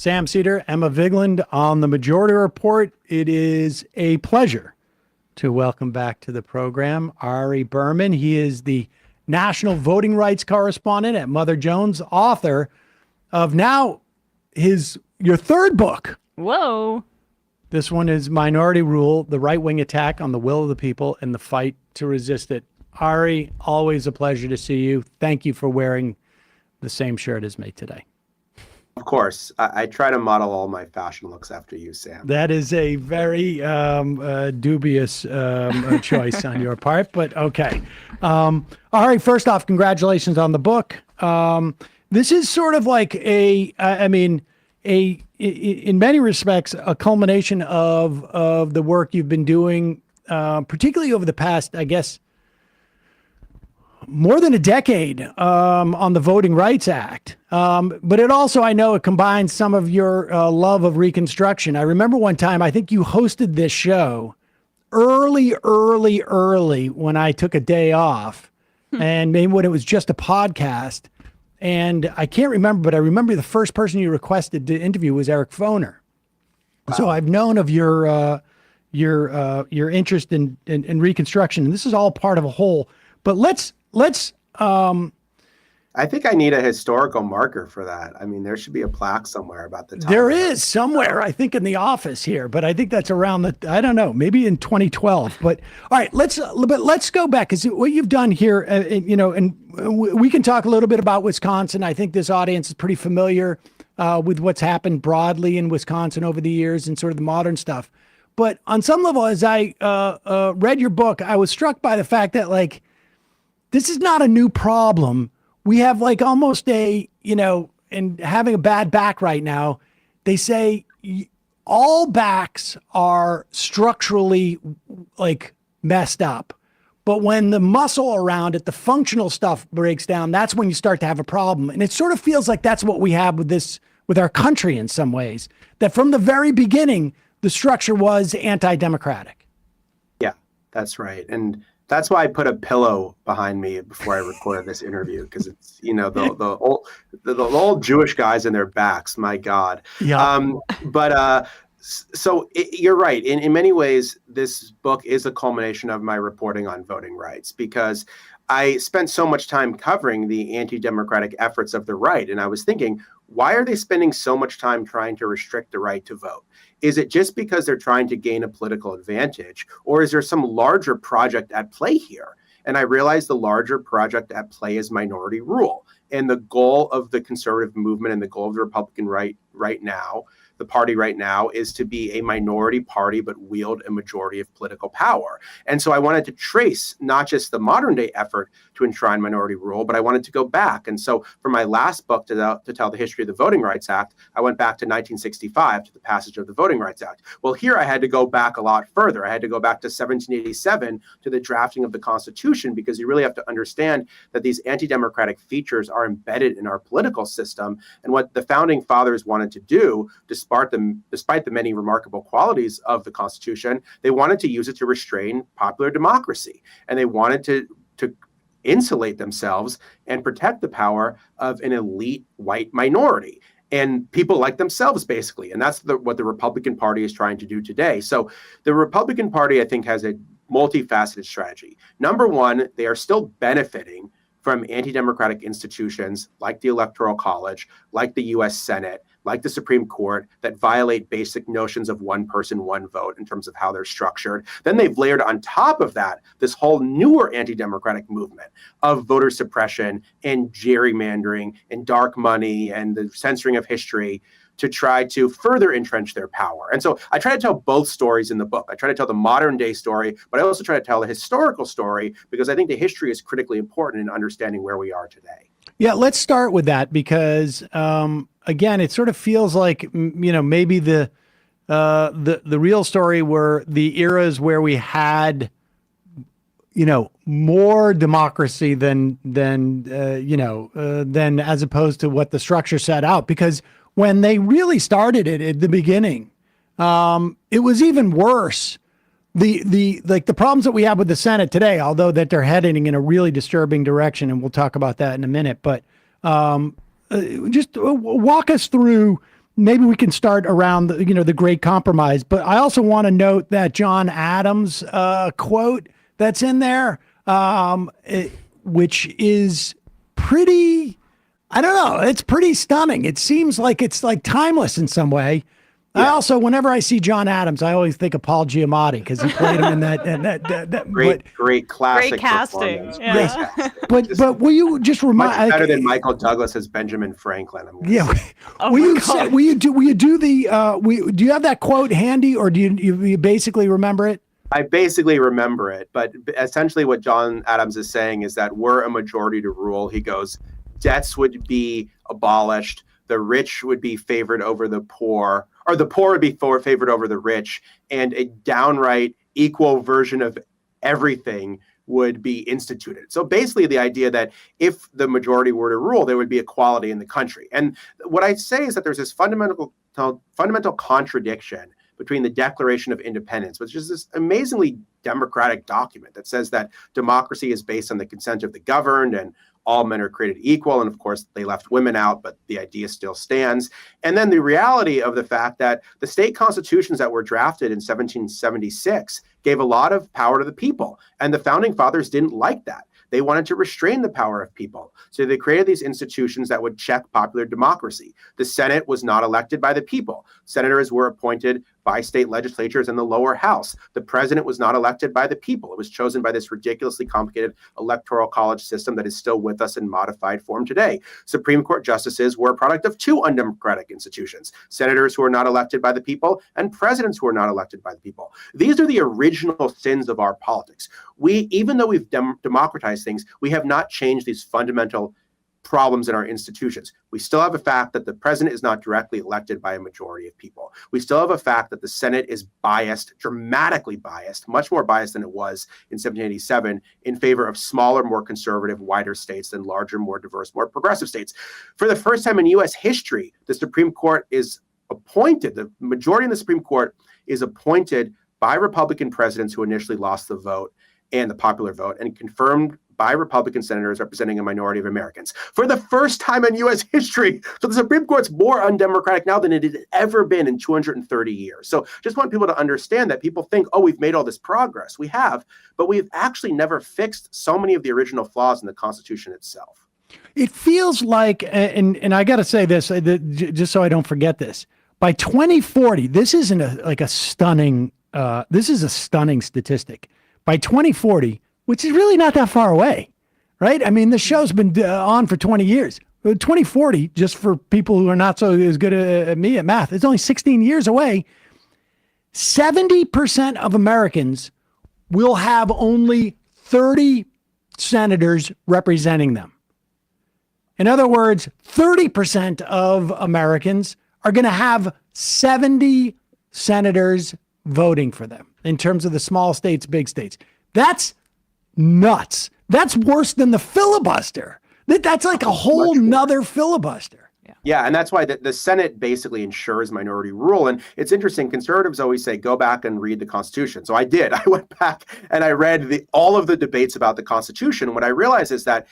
Sam Seder, Emma Vigeland on the Majority Report. It is a pleasure to welcome back to the program Ari Berman. He is the national voting rights correspondent at Mother Jones, author of now your third book. Whoa. This one is Minority Rule, the right-wing attack on the will of the people and the fight to resist it. Ari, always a pleasure to see you. Thank you for wearing the same shirt as me today. Of course. I try to model all my fashion looks after you, Sam. That is a very dubious choice on your part, but okay. All right, first off, congratulations on the book. This is sort of like in many respects, a culmination of the work you've been doing, particularly over the past, I guess, more than a decade on the Voting Rights Act. But it also, I know it combines some of your love of Reconstruction. I remember one time, I think you hosted this show early when I took a day off, and maybe when it was just a podcast. And I can't remember, but I remember the first person you requested to interview was Eric Foner. Wow. So I've known of your interest in Reconstruction, and this is all part of a whole. But let's I think I need a historical marker for that. I mean, there should be a plaque somewhere about the time. There is somewhere, I think, in the office here, but I think that's around I don't know, maybe in 2012. But all right, let's go back, because what you've done here, and we can talk a little bit about Wisconsin. I think this audience is pretty familiar with what's happened broadly in Wisconsin over the years and sort of the modern stuff. But on some level, as I read your book, I was struck by the fact that, like, this is not a new problem. We have almost and having a bad back right now, they say all backs are structurally messed up. But when the muscle around it, the functional stuff breaks down, that's when you start to have a problem. And it sort of feels like that's what we have with our country in some ways, that from the very beginning, the structure was anti-democratic. Yeah, that's right. And that's why I put a pillow behind me before I recorded this interview, because it's, the old Jewish guys and their backs, my God. Yeah. So you're right. In many ways, this book is a culmination of my reporting on voting rights, because I spent so much time covering the anti-democratic efforts of the right. And I was thinking, why are they spending so much time trying to restrict the right to vote? Is it just because they're trying to gain a political advantage, or is there some larger project at play here? And I realized the larger project at play is minority rule. And the goal of the conservative movement and the goal of the Republican right now, the party right now, is to be a minority party, but wield a majority of political power. And so I wanted to trace not just the modern day effort to enshrine minority rule, but I wanted to go back. And so for my last book to tell the history of the Voting Rights Act, I went back to 1965 to the passage of the Voting Rights Act. Well, here I had to go back a lot further. I had to go back to 1787 to the drafting of the Constitution, because you really have to understand that these anti-democratic features are embedded in our political system. And what the founding fathers wanted to do, despite the many remarkable qualities of the Constitution, they wanted to use it to restrain popular democracy. And they wanted to insulate themselves and protect the power of an elite white minority and people like themselves, basically. And that's what the Republican Party is trying to do today. So the Republican Party, I think, has a multifaceted strategy. Number one, they are still benefiting from anti-democratic institutions like the Electoral College, like the U.S. Senate, like the Supreme Court, that violate basic notions of one person, one vote in terms of how they're structured. Then they've layered on top of that this whole newer anti-democratic movement of voter suppression and gerrymandering and dark money and the censoring of history to try to further entrench their power. And so I try to tell both stories in the book. I try to tell the modern day story, but I also try to tell the historical story, because I think the history is critically important in understanding where we are today. Yeah, let's start with that, because again, it sort of feels like, maybe the real story were the eras where we had, more democracy than as opposed to what the structure set out. Because when they really started it at the beginning, it was even worse. The problems that we have with the Senate today, although that they're heading in a really disturbing direction, and we'll talk about that in a minute, but just walk us through maybe we can start around the Great Compromise. But I also want to note that John Adams quote that's in there, which is pretty, I don't know, it's pretty stunning. It seems like it's like timeless in some way. Yeah. I also, whenever I see John Adams, I always think of Paul Giamatti because he played him in that great classic, great casting. Yeah. Yes. But will you just remind? Much better than Michael Douglas as Benjamin Franklin. Yeah. Will you do the? Do you have that quote handy, or do you basically remember it? I basically remember it, but essentially what John Adams is saying is that were a majority to rule, he goes, debts would be abolished, the rich would be favored over the poor, or the poor would be favored over the rich, and a downright equal version of everything would be instituted. So basically the idea that if the majority were to rule, there would be equality in the country. And what I say is that there's this fundamental contradiction between the Declaration of Independence, which is this amazingly democratic document that says that democracy is based on the consent of the governed and all men are created equal. And of course, they left women out, but the idea still stands. And then the reality of the fact that the state constitutions that were drafted in 1776 gave a lot of power to the people. And the founding fathers didn't like that. They wanted to restrain the power of people. So they created these institutions that would check popular democracy. The Senate was not elected by the people. Senators were appointed by state legislatures in the lower house. The president was not elected by the people. It was chosen by this ridiculously complicated electoral college system that is still with us in modified form today. Supreme Court justices were a product of two undemocratic institutions, senators who are not elected by the people and presidents who are not elected by the people. These are the original sins of our politics. Even though we've democratized things, we have not changed these fundamental problems in our institutions. We still have a fact that the president is not directly elected by a majority of people. We still have a fact that the Senate is biased, dramatically biased, much more biased than it was in 1787, in favor of smaller, more conservative, wider states than larger, more diverse, more progressive states. For the first time in U.S. history, the Supreme Court is appointed, the majority in the Supreme Court is appointed by Republican presidents who initially lost the vote and the popular vote, and confirmed by Republican senators representing a minority of Americans for the first time in U.S. history. So the Supreme Court's more undemocratic now than it had ever been in 230 years. So just want people to understand that people think, oh, we've made all this progress. We have, but we've actually never fixed so many of the original flaws in the Constitution itself. It feels like, and I got to say this, just so I don't forget this, by 2040, this isn't a stunning statistic. By 2040, which is really not that far away, right? I mean, the show's been on for 20 years. 2040, just for people who are not so as good at me at math, it's only 16 years away. 70% of Americans will have only 30 senators representing them. In other words, 30% of Americans are going to have 70 senators voting for them in terms of the small states, big states. That's nuts. That's worse than the filibuster. That's like a whole nother filibuster. Yeah, and that's why the Senate basically ensures minority rule. And it's interesting, conservatives always say, go back and read the Constitution. So I did. I went back and I read all of the debates about the Constitution. And what I realized is that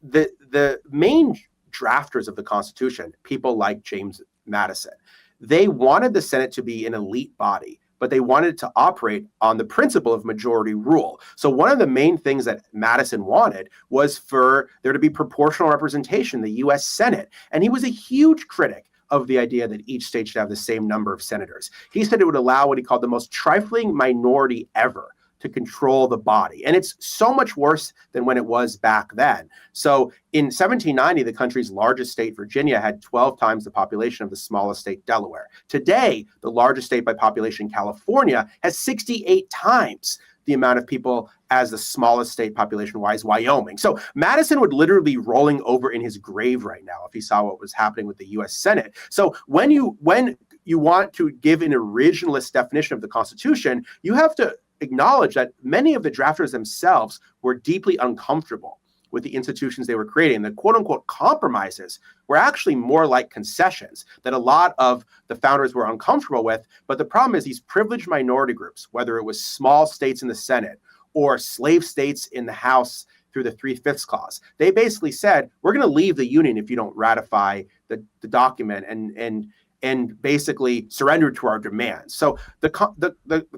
the main drafters of the Constitution, people like James Madison, they wanted the Senate to be an elite body, but they wanted it to operate on the principle of majority rule. So one of the main things that Madison wanted was for there to be proportional representation in the U.S. Senate. And he was a huge critic of the idea that each state should have the same number of senators. He said it would allow what he called the most trifling minority ever to control the body. And it's so much worse than when it was back then. So in 1790, the country's largest state, Virginia, had 12 times the population of the smallest state, Delaware. Today, the largest state by population, California, has 68 times the amount of people as the smallest state population-wise, Wyoming. So Madison would literally be rolling over in his grave right now if he saw what was happening with the U.S. Senate. So when you want to give an originalist definition of the Constitution, you have to acknowledge that many of the drafters themselves were deeply uncomfortable with the institutions they were creating. The quote unquote compromises were actually more like concessions that a lot of the founders were uncomfortable with. But the problem is these privileged minority groups, whether it was small states in the Senate or slave states in the House through the 3/5 clause, they basically said, we're going to leave the Union if you don't ratify the document. And and basically surrendered to our demands. So the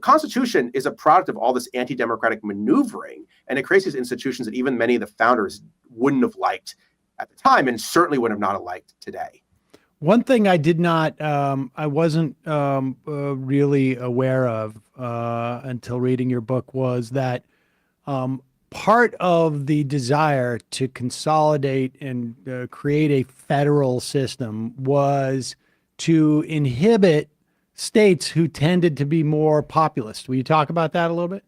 Constitution is a product of all this anti-democratic maneuvering, and it creates these institutions that even many of the founders wouldn't have liked at the time, and certainly would have not liked today. One thing I did not, I wasn't really aware of until reading your book was that part of the desire to consolidate and create a federal system was to inhibit states who tended to be more populist. Will you talk about that a little bit?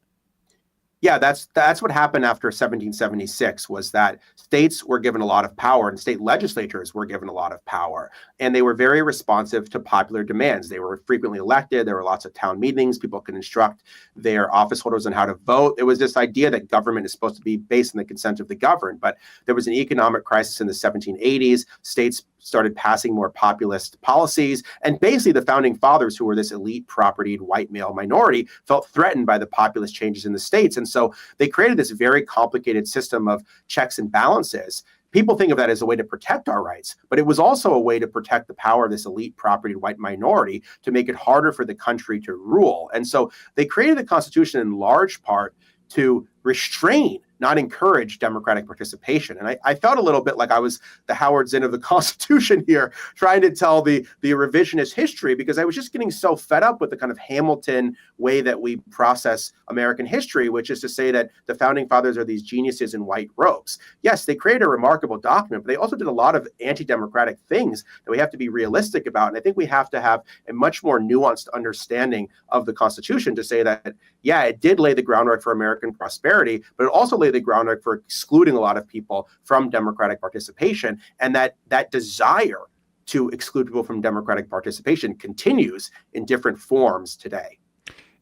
Yeah, that's what happened after 1776, was that states were given a lot of power and state legislatures were given a lot of power, and they were very responsive to popular demands. They were frequently elected. There were lots of town meetings. People could instruct their office holders on how to vote. There was this idea that government is supposed to be based on the consent of the governed, but there was an economic crisis in the 1780s. States started passing more populist policies. And basically the founding fathers, who were this elite propertied white male minority, felt threatened by the populist changes in the states. And so they created this very complicated system of checks and balances. People think of that as a way to protect our rights, but it was also a way to protect the power of this elite propertied white minority to make it harder for the country to rule. And so they created the Constitution in large part to restrain, not encourage, democratic participation. And I felt a little bit like I was the Howard Zinn of the Constitution here, trying to tell the revisionist history, because I was just getting so fed up with the kind of Hamilton way that we process American history, which is to say that the founding fathers are these geniuses in white robes. Yes, they created a remarkable document, but they also did a lot of anti-democratic things that we have to be realistic about. And I think we have to have a much more nuanced understanding of the Constitution to say that, yeah, it did lay the groundwork for American prosperity, but it also laid the groundwork for excluding a lot of people from democratic participation. And that desire to exclude people from democratic participation continues in different forms today.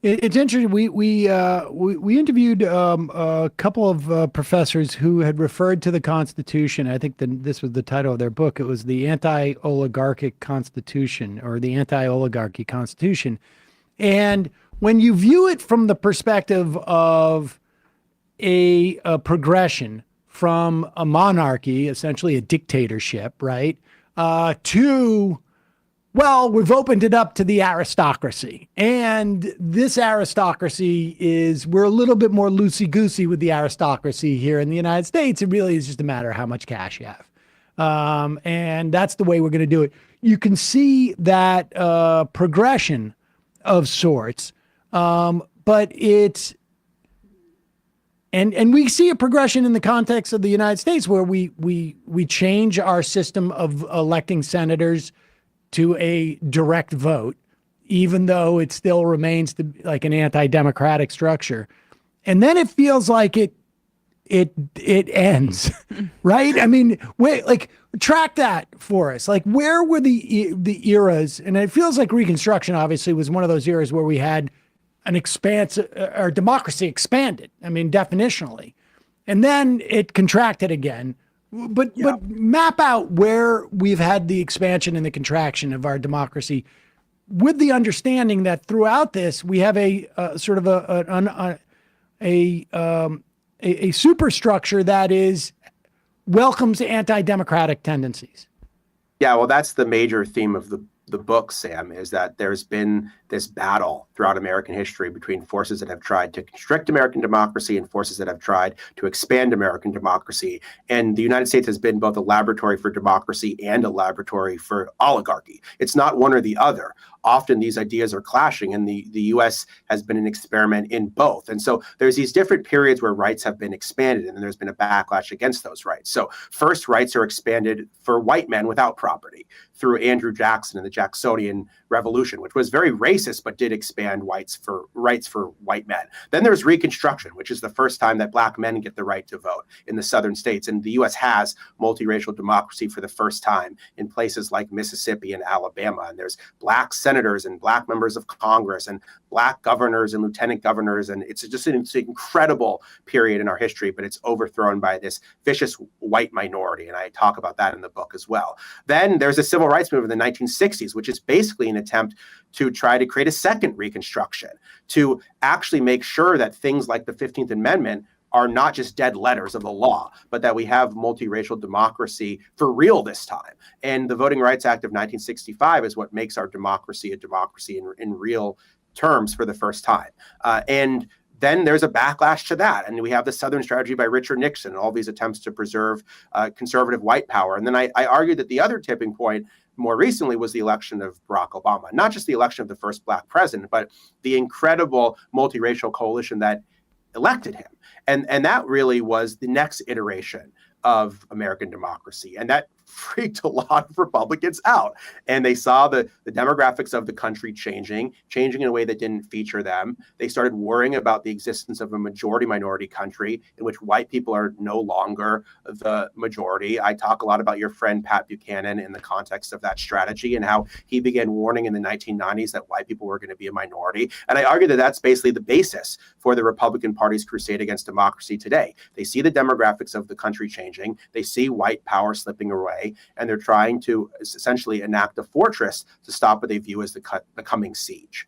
It's interesting. We interviewed a couple of professors who had referred to the Constitution. I think this was the title of their book. It was the Anti-Oligarchic Constitution, or the Anti-Oligarchy Constitution. And when you view it from the perspective of a progression from a monarchy, essentially a dictatorship, right, to, well, we've opened it up to the aristocracy. And this aristocracy we're a little bit more loosey-goosey with the aristocracy here in the United States. It really is just a matter of how much cash you have. And that's the way we're going to do it. You can see that progression of sorts, but it's, and we see a progression in the context of the United States where we change our system of electing senators to a direct vote, even though it still remains like an anti-democratic structure. And then it feels like it ends, right? I mean, wait, like, track that for us. Like, where were the eras? And it feels like Reconstruction obviously was one of those eras where we had an expanse, or democracy expanded. I mean, definitionally, and then it contracted again. But map out where we've had the expansion and the contraction of our democracy, with the understanding that throughout this we have a sort of a superstructure that welcomes anti-democratic tendencies. Yeah, well, that's the major theme of the book, Sam, is that there's been this battle throughout American history between forces that have tried to constrict American democracy and forces that have tried to expand American democracy. And the United States has been both a laboratory for democracy and a laboratory for oligarchy. It's not one or the other. Often these ideas are clashing, and the US has been an experiment in both. And so there's these different periods where rights have been expanded, and then there's been a backlash against those rights. So first, rights are expanded for white men without property through Andrew Jackson and the Jacksonian Revolution, which was very racist, but did expand rights for white men. Then there's Reconstruction, which is the first time that Black men get the right to vote in the southern states. And the US has multiracial democracy for the first time in places like Mississippi and Alabama. And there's Black senators and Black members of Congress and Black governors and lieutenant governors. And it's just an incredible period in our history, but it's overthrown by this vicious white minority. And I talk about that in the book as well. Then there's a civil rights movement in the 1960s, which is basically an attempt to try to create a second Reconstruction, to actually make sure that things like the 15th Amendment are not just dead letters of the law, but that we have multiracial democracy for real this time. And the Voting Rights Act of 1965 is what makes our democracy a democracy in real terms for the first time. And then there's a backlash to that. And we have the Southern Strategy by Richard Nixon and all these attempts to preserve conservative white power. And then I argued that the other tipping point more recently was the election of Barack Obama, not just the election of the first Black president, but the incredible multiracial coalition that elected him. And that really was the next iteration of American democracy. And that freaked a lot of Republicans out. And they saw the demographics of the country changing in a way that didn't feature them. They started worrying about the existence of a majority-minority country in which white people are no longer the majority. I talk a lot about your friend Pat Buchanan in the context of that strategy and how he began warning in the 1990s that white people were going to be a minority. And I argue that that's basically the basis for the Republican Party's crusade against democracy today. They see the demographics of the country changing. They see white power slipping away. And they're trying to essentially enact a fortress to stop what they view as the coming siege.